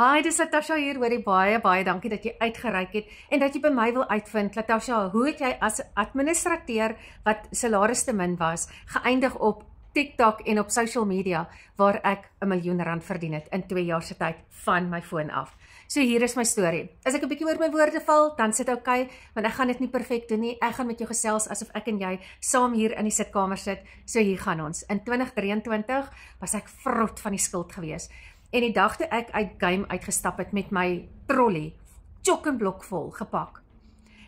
Hi, dis Latasha hier, hoorie baie dankie dat jy uitgereik het en dat jy by my wil uitvind. Latasha, hoe het jy as administrateur wat salaris te min was, geëindig op TikTok en op social media waar ek R1 miljoen verdien het in 2 jaar se tyd van my foon af. So hier is my storie. As ek 'n bietjie oor my woorde val, dan sit okay, want ek gaan dit nie perfek doen nie. Ek gaan met jou gesels asof ek en jy saam hier in die sitkamer sit. So hier gaan ons. In 2023 was ek vrot van die skuld gewees. En die dag toe ek uit game uitgestap het met my trolley, chock-en-blok vol gepak.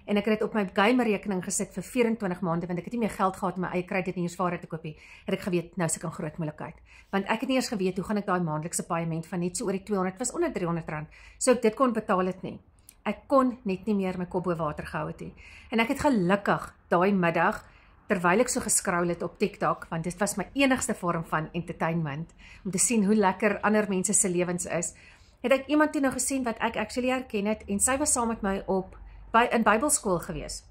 En ek het dit op my game rekening gesit vir 24 maande, want ek het nie meer geld gehad om my eie kredietniersware te koop nie. Het ek geweet, nou is ek in groot moeilikheid. Want ek het nie eers geweet, hoe gaan ek daai maandelikse paaiement van net so oor die 200, was onder R300, so ek dit kon betaal het nie. Ek kon net nie meer my kop bo water gehou het nie. En ek het gelukkig daai middag, terwyl ek so gescroll het op TikTok, want dit was my enigste vorm van entertainment, om te sien hoe lekker ander mense se lewens is, het ek iemand toe nou gesien wat ek actually herken het, en sy was saam met my in Bybelskool gewees.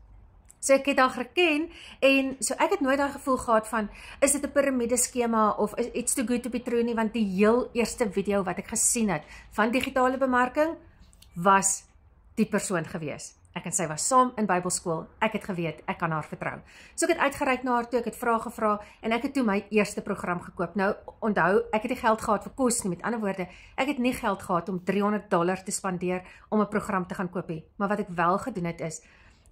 So ek het haar geken, en so ek het nooit daai gevoel gehad van, is dit 'n piramideskema, of it's too good to be true nie, want die heel eerste video wat ek gesien het, van digitale bemarking, was die persoon gewees. Ek en sy was saam in Bybelskool, ek het geweet, ek kan haar vertrou. So ek het uitgereik na haar toe, ek het vrae gevra, en ek het toe my eerste program gekoop. Nou, onthou, ek het nie geld gehad vir kos nie, met ander woorde, ek het nie geld gehad om $300 te spandeer, om 'n program te gaan koop nie. Maar wat ek wel gedoen het is,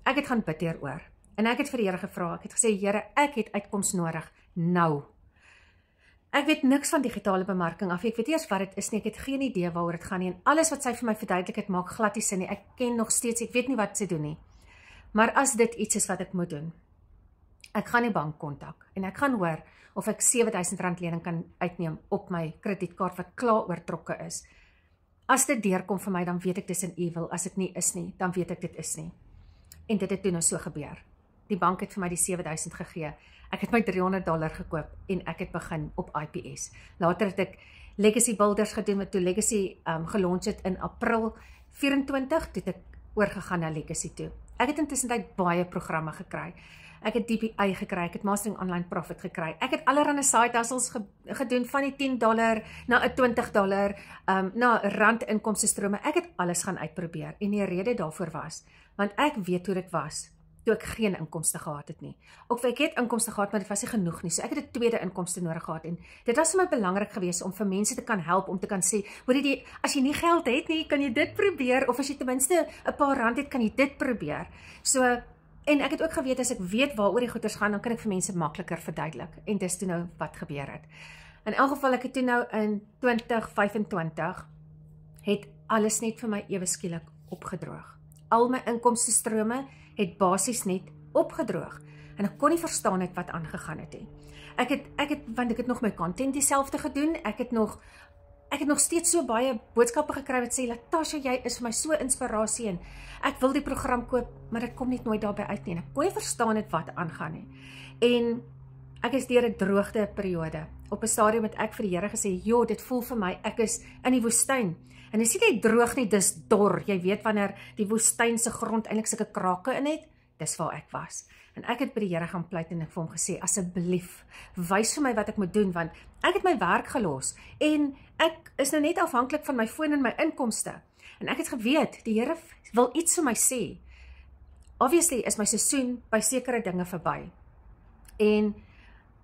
ek het gaan bid hieroor, en ek het vir die Here gevra, ek het gesê, Here, ek het uitkoms nodig, nou. Ek weet niks van digitale bemarking af, ek weet eers wat dit is nie, ek het geen idee waaroor dit gaan nie, en alles wat sy vir my verduidelik het, maak glad nie sin nie, ek ken nog steeds, ek weet nie wat sy doen nie. Maar as dit iets is wat ek moet doen, ek gaan die bank kontak, en ek gaan hoor of ek R7,000 lening kan uitneem op my kredietkaart wat klaar oortrokke is. As dit deurkom vir my, dan weet ek dis in evil, as dit nie is nie, dan weet ek dit is nie. En dit het toe nou so gebeur. Die bank het vir my die R7,000 gegee. Ek het my $300 gekoop en ek het begin op IPS. Later het ek Legacy Builders gedoen, wat toe Legacy gelaunch het in April 24, toe het ek oorgegaan na Legacy toe. Ek het intussen baie programme gekry. Ek het DPI gekry, ek het Mastering Online Profit gekry. Ek het allerhande side hustles gedoen, van die $10 na $20, na rand inkomste strome. Ek het alles gaan uitprobeer en die rede daarvoor was, want ek weet hoe dit was toe ek geen inkomste gehad het nie. Ook ek het inkomste gehad, maar dit was nie genoeg nie. So ek het 'n tweede inkomste nodig gehad, en dit was vir my belangrik geweest om vir mense te kan help, om te kan sê, hoorie, as jy nie geld het nie, kan jy dit probeer, of as jy ten minste 'n paar rand het, kan jy dit probeer. So, en ek het ook geweet, as ek weet waaroor die goeders gaan, dan kan ek vir mense makliker verduidelik, en dis toe nou wat gebeur het. In elk geval, ek het toe nou in 2025, het alles net vir my ewe skielik opgedroog. Al my inkomste strome het basies net opgedroog, en ek kon nie verstaan het wat aangegaan het nie. Want ek het nog my content dieselfde gedoen, ek het nog steeds so baie boodskappe gekry wat sê, Latasha, jy is vir my so inspirasie, en ek wil die program koop, maar ek kom net nooit daarby uit nie, en ek kon nie verstaan het wat aangaan nie. En ek is deur 'n droogte periode. Op 'n stadium het ek vir die Here gesê, joh, dit voel vir my, ek is in die woestyn. En dis nie droog nie, dis dor. Jy weet wanneer die woestyn se grond eintlik sulke krake in het, dis waar ek was. En ek het by die Here gaan pleit en ek vir hom gesê, asseblief, wys vir my wat ek moet doen, want ek het my werk gelos, en ek is nou net afhanklik van my foon en my inkomste. En ek het geweet, die Here wil iets vir my sê. Obviously is my seisoen by sekere dinge verby. En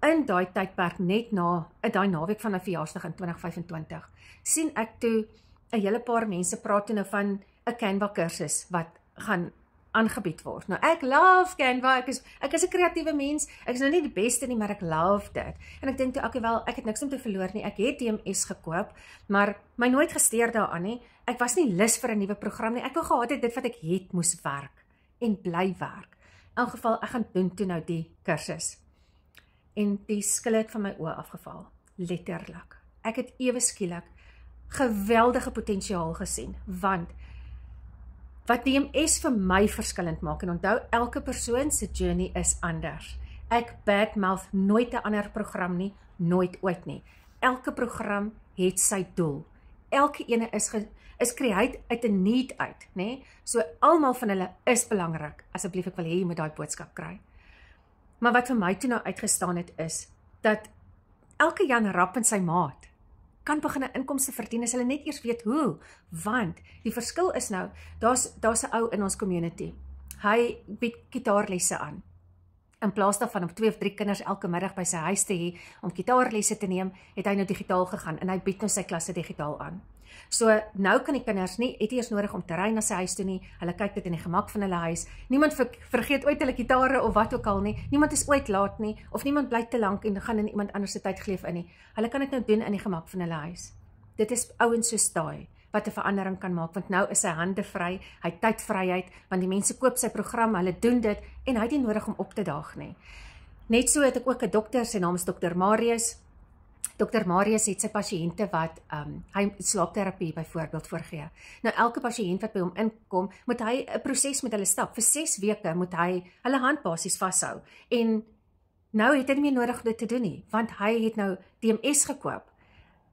in daai tydperk, net na daai naweek van my verjaarsdag in 2025, sien ek toe 'n hele paar mense praat nou van 'n Canva kursus wat gaan aangebied word. Nou ek love Canva, ek is 'n kreatiewe mens, ek is nou nie die beste nie, maar ek love dit. En ek dink toe, okay, wel, ek het niks om te verloor nie, ek het DMS gekoop, maar my nooit gesteer daaraan nie, ek was nie lus vir 'n nuwe program nie, ek wou gehad het dit wat ek het moes werk, en bly werk. In elk geval, ek gaan doen toe nou die kursus. En die skille het van my oë afgeval, letterlik. Ek het ewe skielik geweldige potensiaal gesien, want wat DMS vir my verskillend maak, en onthou, elke persoon se journey is anders. Ek badmouth nooit 'n ander program nie, nooit ooit nie. Elke program het sy doel. Elke ene is create uit 'n need uit, nê? So almal van hulle is belangrik. Asseblief, ek wil hê jy moet daai boodskap kry. Maar wat vir my toe nou uitgestaan het is, dat elke Jan Rap en sy maat kan begin 'n inkomste verdien as hulle net eers weet hoe. Want die verskil is nou, daar's 'n ou in ons community. Hy bied gitaarlesse aan. In plaas daarvan om 2 of 3 kinders elke middag by sy huis te hê om gitaarlesse te neem, het hy nou digitaal gegaan en hy bied nou sy klasse digitaal aan. So nou kan die kinders nie, het eers nodig om te ry na sy huis toe nie, hulle kyk dit in die gemak van hulle huis, niemand vergeet ooit hulle gitare of wat ook al nie, niemand is ooit laat nie, of niemand bly te lank en gaan in iemand anders se tyd geleef in nie, hulle kan dit nou doen in die gemak van hulle huis. Dit is ouens soos daai, wat 'n verandering kan maak, want nou is sy hande vry, hy het tydvryheid, want die mense koop sy program, hulle doen dit, en hy het nie nodig om op te daag nie. Net so het ek ook 'n dokter, sy naam is Dr. Marius. Dr. Marius het sy pasiënte wat, hy slaapterapie byvoorbeeld voorgee. Nou elke pasiënt wat by hom inkom, moet hy 'n proses met hulle stap. Vir 6 weke moet hy hulle hand basies vashou. En nou het hy nie meer nodig om dit te doen nie, want hy het nou DMS gekoop,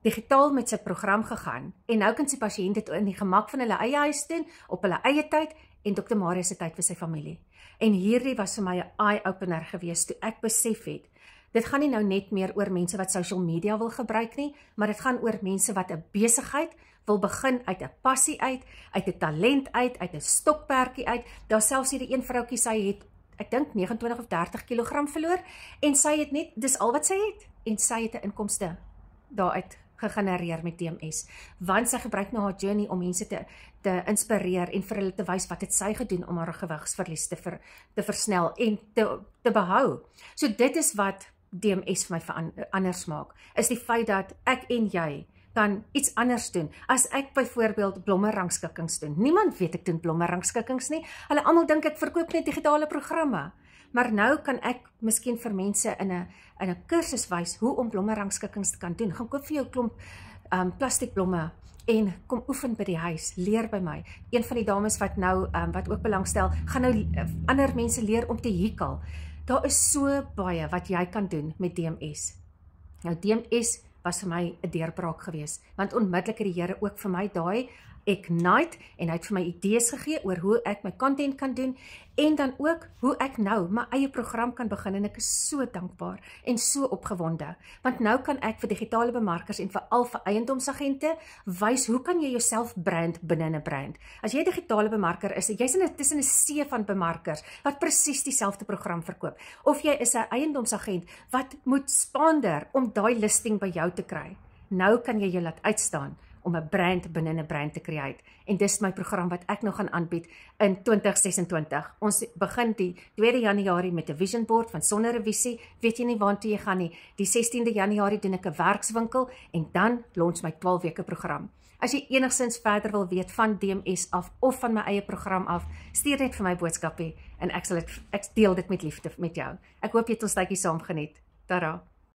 digitaal met sy program gegaan, en nou kan sy pasiënt dit in die gemak van hulle eie huis doen, op hulle eie tyd, en Dr. Marius se tyd vir sy familie. En hierdie was vir my 'n eye-opener gewees, toe ek besef het, dit gaan nie nou net meer oor mense wat social media wil gebruik nie, maar dit gaan oor mense wat 'n besigheid wil begin uit 'n passie uit 'n talent uit 'n stokperdjie uit. Daar selfs hierdie een vroutjie, sy het, ek dink 29 of 30 kg verloor, en sy het net, dis al wat sy het, en sy het 'n inkomste daaruit gegenereer met DMS, want sy gebruik nou haar journey om mense te inspireer en vir hulle te wys wat het sy gedoen om haar gewigsverlies te versnel en te behou. So dit is wat DMS vir my anders maak, is die feit dat ek en jy kan iets anders doen. As ek byvoorbeeld blommerangskikkings doen, niemand weet ek doen blommerangskikkings nie, hulle almal dink ek verkoop net digitale programme, maar nou kan ek miskien vir mense in 'n kursus wys hoe om blommerangskikkings te kan doen. Gaan koop vir jou klomp plastiekblomme en kom oefen by die huis, leer by my. Een van die dames wat nou, wat ook belangstel, gaan nou ander mense leer om te hekel. Daar is so baie wat jy kan doen met DMS. Nou DMS was vir my 'n deurbraak gewees, want onmiddellik het die Here ook vir my daai Ignite, en hy het vir my idees gegee oor hoe ek my content kan doen, en dan ook hoe ek nou my eie program kan begin, en ek is so dankbaar en so opgewonde, want nou kan ek vir digitale bemarkers en veral vir eiendomsagente wys, hoe kan jy jouself brand binne 'n brand? As jy digitale bemarker is, jy's tussen 'n see van bemarkers wat presies dieselfde program verkoop, of jy is 'n eiendomsagent wat moet spander om daai listing by jou te kry. Nou kan jy jou laat uitstaan om 'n brand binne 'n brand te create. En dis my program wat ek nou gaan aanbied in 2026. Ons begin die 2 Januarie met 'n vision board, van sonder 'n visie weet jy nie waartoe jy gaan nie. Die 16de Januarie doen ek 'n werkswinkel, en dan launch my 12 weke program. As jy enigsins verder wil weet van DMS af of van my eie program af, stuur net vir my boodskapie en ek deel dit met liefde met jou. Ek hoop jy het ons tydjie saam geniet. Tada!